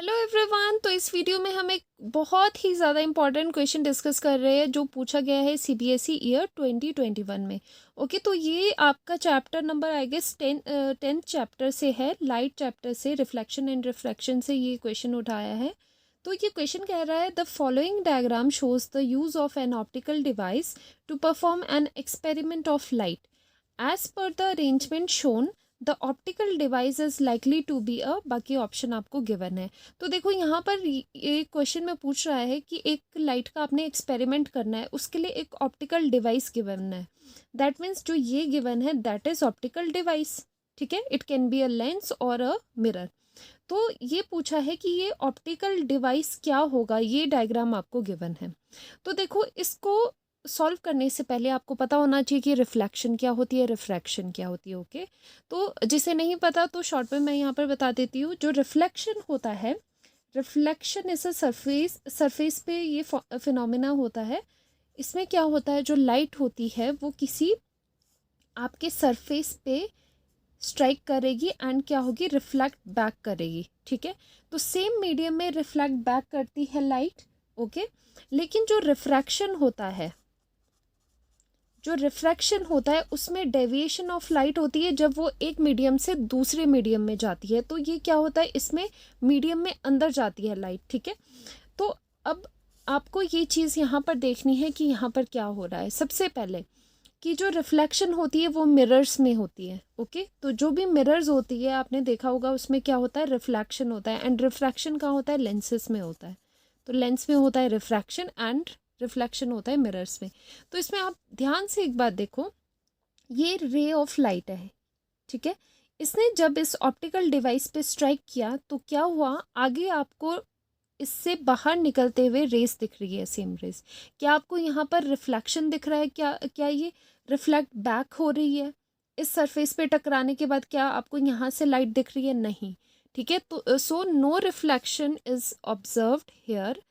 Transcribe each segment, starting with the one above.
Hello everyone. तो इस video में हम एक बहुत ही ज़्यादा इम्पॉर्टेंट क्वेश्चन डिस्कस कर रहे हैं जो पूछा गया है सीबीएसई ईयर 2021 में। ओके, तो ये आपका chapter number I guess 10th chapter से है, लाइट चैप्टर से, रिफ्लेक्शन एंड रिफ्रैक्शन से ये क्वेश्चन उठाया है। तो ये क्वेश्चन कह रहा है the following diagram shows the use of an optical device to perform an experiment of light as per the arrangement shown the optical device is likely to be a, बाकी option आपको given है। तो देखो यहाँ पर ये question में पूछ रहा है कि एक लाइट का आपने एक्सपेरिमेंट करना है, उसके लिए एक ऑप्टिकल डिवाइस गिवन है। दैट मीन्स जो ये गिवन है दैट इज ऑप्टिकल डिवाइस। ठीक है, it can be a lens और अ मिरर। तो ये पूछा है कि ये ऑप्टिकल डिवाइस क्या होगा, ये डायग्राम आपको गिवन है। तो देखो, इसको सॉल्व करने से पहले आपको पता होना चाहिए कि रिफ्लेक्शन क्या होती है, रिफ्रैक्शन क्या होती है। ओके, तो जिसे नहीं पता तो शॉर्ट में मैं यहाँ पर बता देती हूँ। जो रिफ्लेक्शन होता है, रिफ्लेक्शन इज अ सरफेस पे ये फिनोमिना होता है। इसमें क्या होता है, जो लाइट होती है वो किसी आपके सरफेस पे स्ट्राइक करेगी एंड क्या होगी, रिफ्लेक्ट बैक करेगी। ठीक है, तो सेम मीडियम में रिफ्लेक्ट बैक करती है लाइट। ओके, लेकिन जो रिफ्रैक्शन होता है, जो रिफ्रैक्शन होता है उसमें डेविएशन ऑफ लाइट होती है जब वो एक मीडियम से दूसरे मीडियम में जाती है। तो ये क्या होता है, इसमें मीडियम में अंदर जाती है लाइट। ठीक है, तो अब आपको ये चीज़ यहाँ पर देखनी है कि यहाँ पर क्या हो रहा है। सबसे पहले कि जो रिफ्लेक्शन होती है वो मिरर्स में होती है। ओके, तो जो भी मिरर्स होती है आपने देखा होगा उसमें क्या होता है, रिफ्लेक्शन होता है। एंड रिफ्रैक्शन कहाँ होता है, लेंसेज में होता है। तो लेंस में होता है रिफ्रैक्शन एंड रिफ्लेक्शन होता है मिरर्स में। तो इसमें आप ध्यान से एक बात देखो, ये रे ऑफ लाइट है। ठीक है, इसने जब इस ऑप्टिकल डिवाइस पे स्ट्राइक किया तो क्या हुआ, आगे आपको इससे बाहर निकलते हुए रेस दिख रही है, सेम रेस। क्या आपको यहाँ पर रिफ्लेक्शन दिख रहा है, क्या क्या ये रिफ्लेक्ट बैक हो रही है इस सरफेस पे टकराने के बाद? क्या आपको यहाँ से लाइट दिख रही है? नहीं। ठीक है, तो so no reflection is observed here.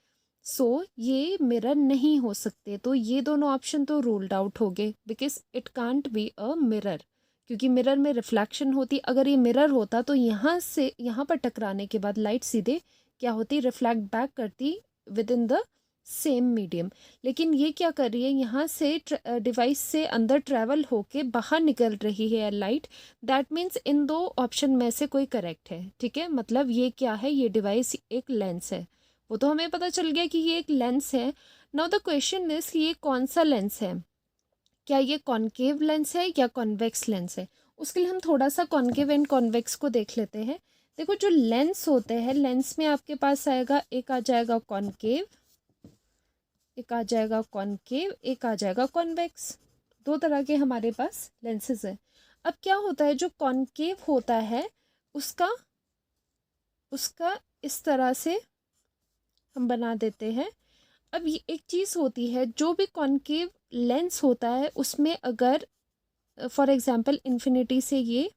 So ये मिरर नहीं हो सकते। तो ये दोनों ऑप्शन तो रूल्ड आउट हो गए, because it can't be a mirror, क्योंकि मिरर में रिफ्लेक्शन होती। अगर ये मिरर होता तो यहाँ से यहाँ पर टकराने के बाद लाइट सीधे क्या होती, रिफ्लेक्ट बैक करती with in the same medium. लेकिन ये क्या कर रही है, यहाँ से डिवाइस से अंदर ट्रैवल होके बाहर निकल रही है लाइट। दैट मीन्स इन दो ऑप्शन में से कोई करेक्ट है। ठीक है, मतलब ये क्या है, ये डिवाइस एक लेंस है। वो तो हमें पता चल गया कि ये एक लेंस है। नाउ द क्वेश्चन इज ये कौन सा लेंस है, क्या ये कॉनकेव लेंस है या कॉन्वेक्स लेंस है? उसके लिए हम थोड़ा सा कॉनकेव एंड कॉन्वेक्स को देख लेते हैं। देखो, जो लेंस होते हैं, लेंस में आपके पास आएगा, एक आ जाएगा कॉनकेव, एक आ जाएगा कॉनकेव, एक आ जाएगा कॉन्वेक्स। दो तरह के हमारे पास लेंसेज है। अब क्या होता है, जो कॉनकेव होता है उसका उसका इस तरह से हम बना देते हैं। अब ये एक चीज़ होती है, जो भी कॉनकेव लेंस होता है उसमें अगर फॉर एग्जांपल इन्फिनिटी से ये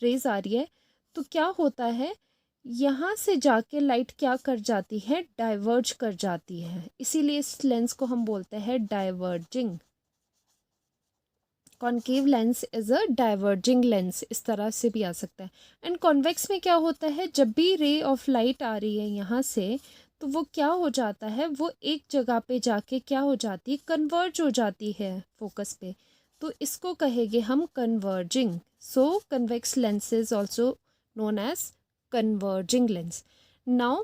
रेज आ रही है तो क्या होता है, यहाँ से जाके लाइट क्या कर जाती है, डाइवर्ज कर जाती है। इसीलिए इस लेंस को हम बोलते हैं diverging. Concave lens is a diverging lens, इस तरह से भी आ सकता है। एंड कॉन्वेक्स में क्या होता है, जब भी रे ऑफ लाइट आ रही है यहाँ से तो वो क्या हो जाता है, वो एक जगह पे जाके क्या हो जाती है, कन्वर्ज हो जाती है फोकस पे। तो इसको कहेंगे हम converging. So convex lens is also known as converging lens. Now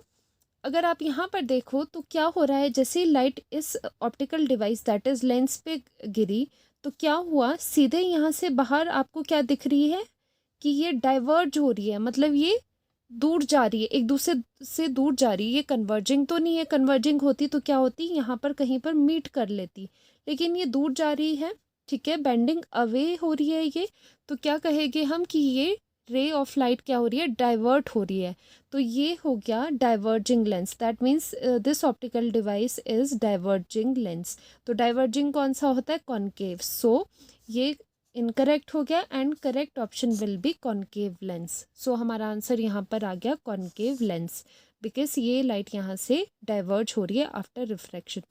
अगर आप यहाँ पर देखो तो क्या हो रहा है, जैसे लाइट इस optical device that is lens पे गिरी तो क्या हुआ, सीधे यहाँ से बाहर आपको क्या दिख रही है कि ये डाइवर्ज हो रही है, मतलब ये दूर जा रही है, एक दूसरे से दूर जा रही है। ये कन्वर्जिंग तो नहीं है, कन्वर्जिंग होती तो क्या होती, यहाँ पर कहीं पर मीट कर लेती, लेकिन ये दूर जा रही है। ठीक है, बेंडिंग अवे हो रही है ये। तो क्या कहेंगे हम कि ये रे ऑफ लाइट क्या हो रही है, डाइवर्ट हो रही है। तो ये हो गया diverging lens. That means this optical device is diverging lens. तो डाइवर्जिंग कौन सा होता है, कॉनकेव। सो ये इनकरेक्ट हो गया and correct option will be concave lens. So हमारा आंसर यहाँ पर आ गया कॉनकेव लेंस, बिकॉज ये लाइट यहाँ से डाइवर्ज हो रही है आफ्टर रिफ्रैक्शन।